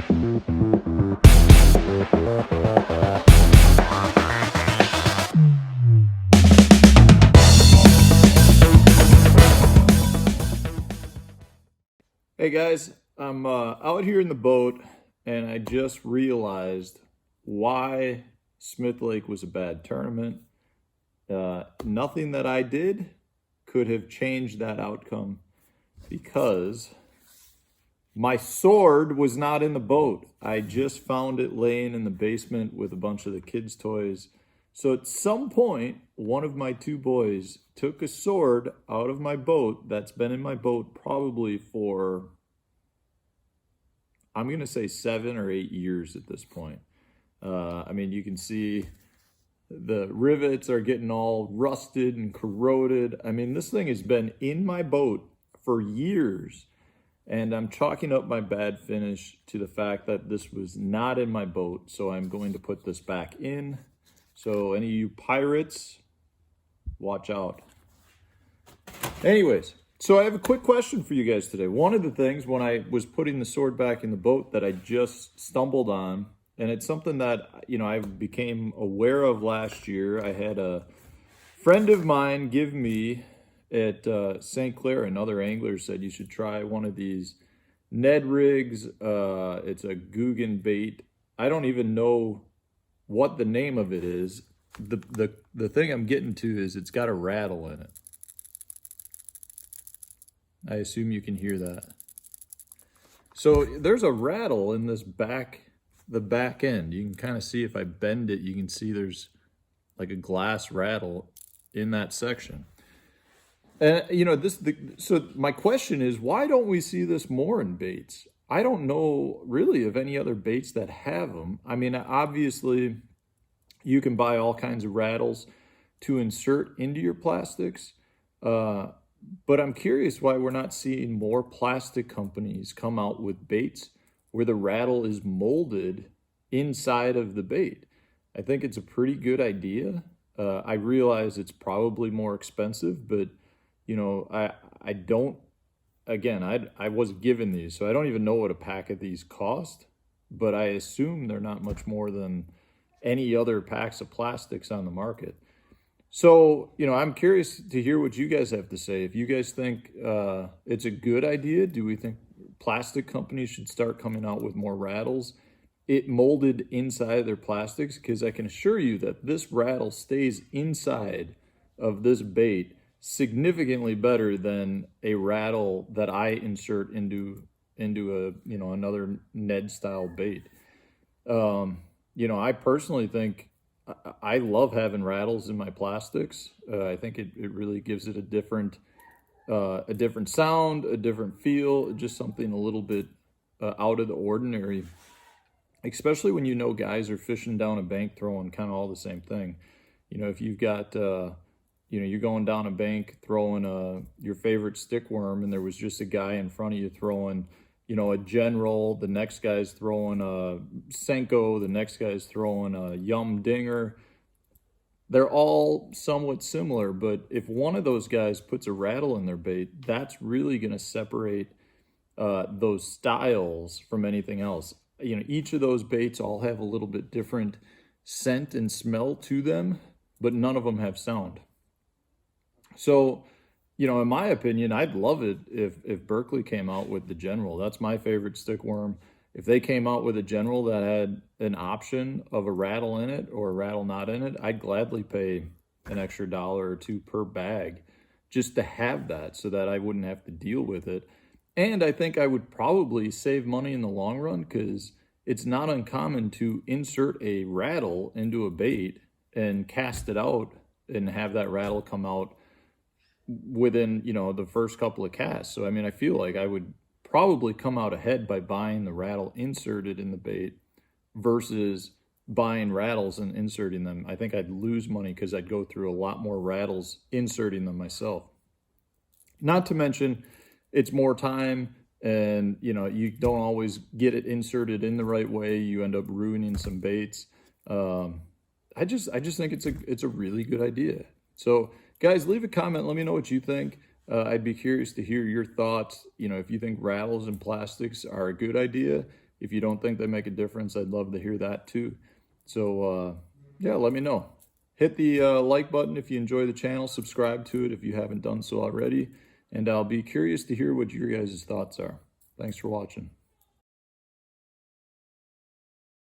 Hey guys, I'm out here in the boat and I just realized why Smith Lake was a bad tournament. Nothing that I did could have changed that outcome because my sword was not in the boat. I just found it laying in the basement with a bunch of the kids' toys. So at some point, one of my two boys took a sword out of my boat that's been in my boat probably for, I'm going to say 7 or 8 years at this point. I mean, you can see the rivets are getting all rusted and corroded. I mean, this thing has been in my boat for years. And I'm chalking up my bad finish to the fact that this was not in my boat. So I'm going to put this back in. So any of you pirates, watch out. Anyways, so I have a quick question for you guys today. One of the things when I was putting the sword back in the boat that I just stumbled on, and it's something that, you know, I became aware of last year. I had a friend of mine give me at St. Clair, another angler said you should try one of these Ned rigs. It's a Guggen bait. I don't even know what the name of it is. The thing I'm getting to is it's got a rattle in it. I assume you can hear that. So there's a rattle in this the back end. You can kind of see if I bend it, you can see there's like a glass rattle in that section. And you know, so my question is, why don't we see this more in baits? I don't know really of any other baits that have them. I mean, obviously you can buy all kinds of rattles to insert into your plastics. But I'm curious why we're not seeing more plastic companies come out with baits where the rattle is molded inside of the bait. I think it's a pretty good idea. I realize it's probably more expensive, but you know, I don't, again, I wasn't given these, so I don't even know what a pack of these cost, but I assume they're not much more than any other packs of plastics on the market. So, you know, I'm curious to hear what you guys have to say. If you guys think it's a good idea, do we think plastic companies should start coming out with more rattles it molded inside their plastics? Because I can assure you that this rattle stays inside of this bait significantly better than a rattle that I insert into a, you know, another Ned style bait. You know, I personally think I love having rattles in my plastics. I think it really gives it a different sound, a different feel, just something a little bit out of the ordinary, especially when you know guys are fishing down a bank throwing kind of all the same thing. You know, if you've got, you know, you're going down a bank throwing your favorite stick worm and there was just a guy in front of you throwing, you know, a General, the next guy's throwing a Senko, the next guy's throwing a Yum Dinger. They're all somewhat similar, but if one of those guys puts a rattle in their bait, that's really going to separate those styles from anything else. You know, each of those baits all have a little bit different scent and smell to them, but none of them have sound. So, you know, in my opinion, I'd love it if Berkeley came out with the General. That's my favorite stick worm. If they came out with a General that had an option of a rattle in it or a rattle not in it, I'd gladly pay an extra $1 or $2 per bag just to have that so that I wouldn't have to deal with it. And I think I would probably save money in the long run because it's not uncommon to insert a rattle into a bait and cast it out and have that rattle come out within, you know, the first couple of casts. So, I mean, I feel like I would probably come out ahead by buying the rattle inserted in the bait versus buying rattles and inserting them. I think I'd lose money because I'd go through a lot more rattles inserting them myself. Not to mention, it's more time and, you know, you don't always get it inserted in the right way. You end up ruining some baits. I just think it's a really good idea. So guys, leave a comment. Let me know what you think. I'd be curious to hear your thoughts. You know, if you think rattles and plastics are a good idea, If you don't think they make a difference, I'd love to hear that too. So yeah, let me know. Hit the like button if you enjoy the channel, subscribe to it if you haven't done so already, and I'll be curious to hear what your guys' thoughts are. Thanks for watching.